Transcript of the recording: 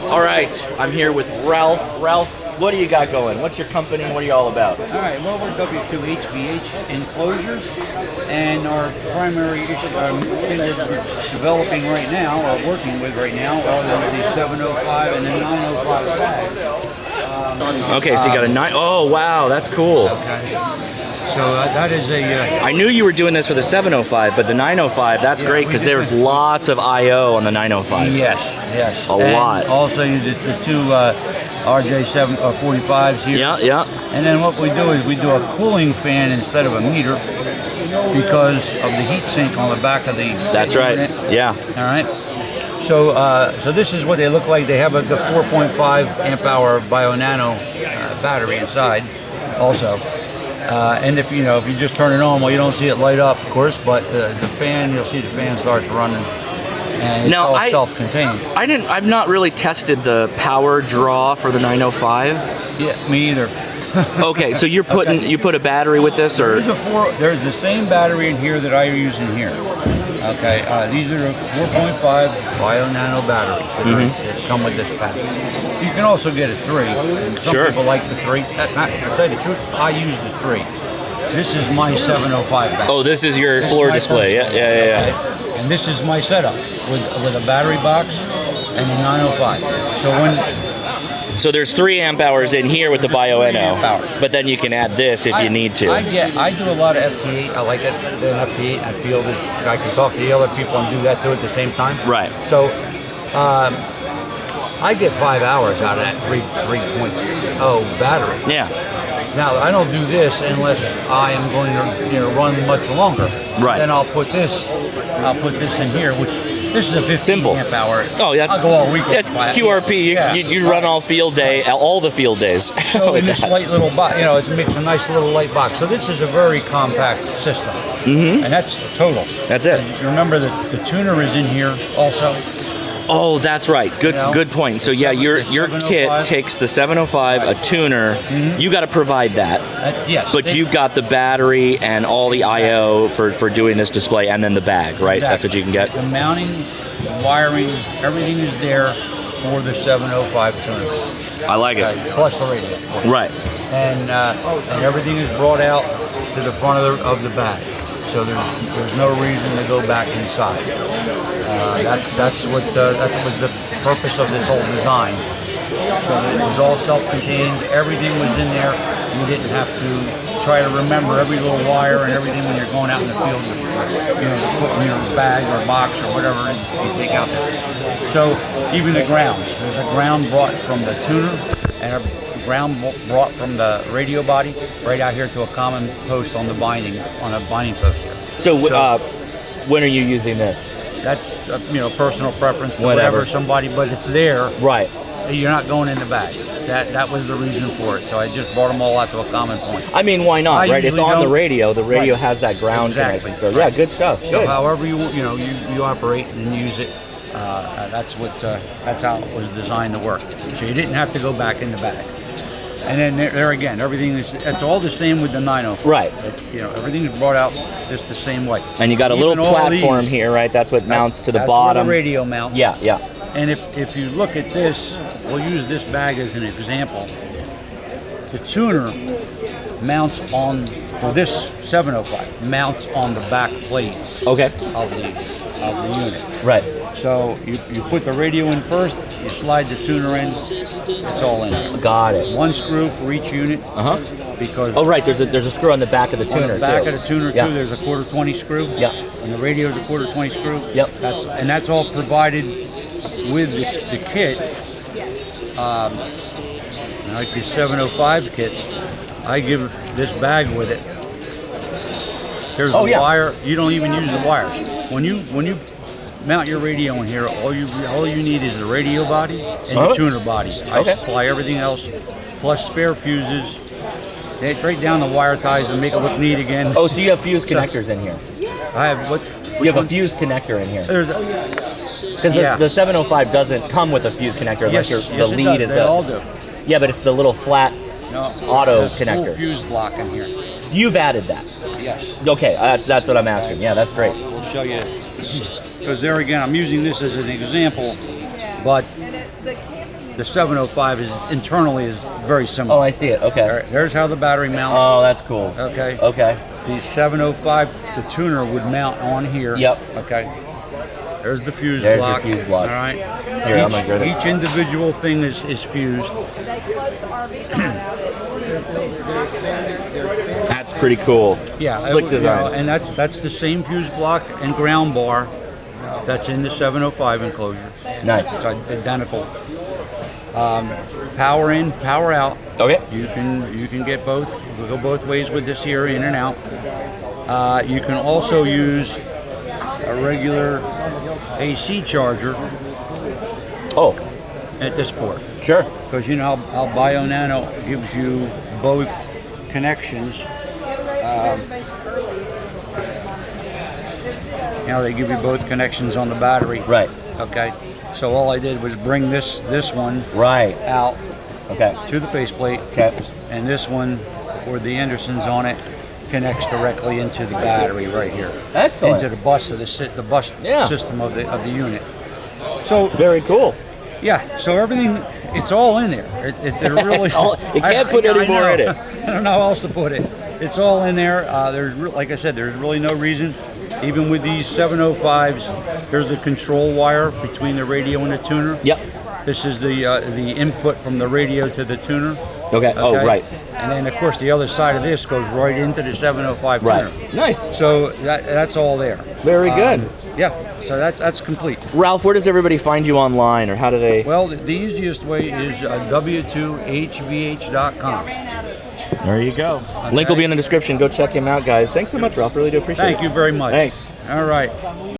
All right, I'm here with Ralph. Ralph, what do you got going? What's your company? What are you all about? All right, well, we're W2HVH Enclosures, and our primary issue thing we're developing right now, or working with right now, are the 705 and the 905 bag. Okay, so you got a 9. Oh, wow, that's cool. Okay. So that is a... I knew you were doing this for the 705, but the 905, that's great because there's lots of I/O on the 905. Yes. A lot. Also, the two RJ745s here. Yeah. And then what we do is we do a cooling fan instead of a meter because of the heat sink on the back of the... That's right. unit. Yeah. All right. So this is what they look like. They have the 4.5 amp hour BioNano battery inside, also. And if you just turn it on, well, you don't see it light up, of course, but the fan, you'll see the fan starts running, and it's all self-contained. I've not really tested the power draw for the 905. Yeah, me either. Okay, so you put a battery with this, or there's the same battery in here that I use in here. Okay, these are 4.5 BioNano batteries that come with this pack. You can also get a 3. Some people like the 3. To tell you the truth, I use the 3. This is my 705 battery. Oh, this is your floor display. Yeah. Okay? And this is my setup with a battery box and a 905. So there's 3 amp hours in here with the BioNano, but then you can add this if you need to. I do a lot of FT8. I like it. The FT8. I feel that I can talk to the other people and do that too at the same time. Right. So I get 5 hours out of that 3.0 battery. Yeah. Now I don't do this unless I am going to run much longer. Right. Then I'll put this in here, which. This is a 15 amp hour. Oh, I'll go all weekend. That's QRP. You run all field day, all the field days. So in this light little box, it makes a nice little light box. So this is a very compact system, and that's total. That's it. And you remember that the tuner is in here also. Oh, that's right. Good point. So yeah, your kit takes the 705, a tuner. You got to provide that. Yes. But you got the battery and all the I/O for doing this display, and then the bag, right? Exactly. That's what you can get. The mounting, the wiring, everything is there for the 705 tuner. I like it. Plus the radio. Right. And everything is brought out to the front of the bag. So there's no reason to go back inside. That was the purpose of this whole design. So that it was all self-contained. Everything was in there. You didn't have to try to remember every little wire and everything when you're going out in the field. To put in your bag or box or whatever you take out there. So even the grounds. There's a ground brought from the tuner and a ground brought from the radio body right out here to a common post on a binding post here. So when are you using this? That's personal preference, whatever somebody, but it's there. Right. You're not going in the bag. That was the reason for it. So I just brought them all out to a common point. I mean, why not? Right? It's on the radio. The radio has that ground connection. So yeah, good stuff. So good. however you operate and use it, that's how it was designed to work. So you didn't have to go back in the bag. And then there again, it's all the same with the 905. Right. Everything's brought out just the same way. And you got a little platform here, right? That's what mounts to the bottom. That's where the radio mounts. Yeah. And if you look at this, we'll use this bag as an example. The tuner mounts for this 705, mounts on the back plate of the unit. Right. So you put the radio in first, you slide the tuner in, it's all in. Got it. One screw for each unit. Because there's a screw on the back of the tuner. On the back of the tuner too, there's a 1/4-20 screw. Yeah. And the radio's a 1/4-20 screw. Yep. That's all provided with the kit. Like the 705 kits, I give this bag with it. There's the wire. You don't even use the wires. When you mount your radio in here, all you need is the radio body and the tuner body. I supply everything else, plus spare fuses. They break down the wire ties and make it look neat again. Oh, so you have fuse connectors in here? I have what? You have a fuse connector in here. Because the 705 doesn't come with a fuse connector unless the lead is they all do. Yeah, but it's the little flat auto connector. Full fuse block in here. You've added that? Yes. Okay, that's what I'm asking. Yeah, that's great. We'll show you. Because there again, I'm using this as an example, but The 705 is internally is very Oh, similar. I see it. Okay. All right, there's how the battery mounts. Oh, that's cool. Okay. Okay. The 705, the tuner would mount on here. Yep. Okay. There's the fuse There's block. your fuse block. All right. Here, I'm gonna grab it. Each individual thing is fused. That's pretty cool. Yeah. Slick you design. know, and that's the same fuse block and ground bar that's in the 705 enclosures. Nice. It's identical. Power in, power out. Okay. You can get both. We'll go both ways with this here, in and out. You can also use a regular AC charger Oh, at this port, sure. because you know how BioNano gives you both connections. You know, they give you both connections on the battery. Right. Okay. So all I did was bring this one Right. out Okay. to the faceplate, Okay. and this one, where the Andersons on it, connects directly into the battery right here. Excellent. Into the bus of the bus Yeah. system of the unit. So Very cool. yeah, so everything, it's all in there. They're really. You can't put any more know. in it. I don't know how else to put it. It's all in there. Like I said, there's really no reason. Even with these 705s, there's a control wire between the radio and the tuner. Yep. This is the input from the radio to the tuner. Okay. Oh, right. And then of course the other side of this goes right into the 705 tuner. Right. Nice. So that's all there. Very good. Yeah. So that's complete. Ralph, where does everybody find you online, or how do they? Well, the easiest way is w2hvh.com. There you go. Link will be in the description. Go check him out, guys. Thanks so much, Ralph. Really do appreciate it. Thank you very much. Thanks. All right.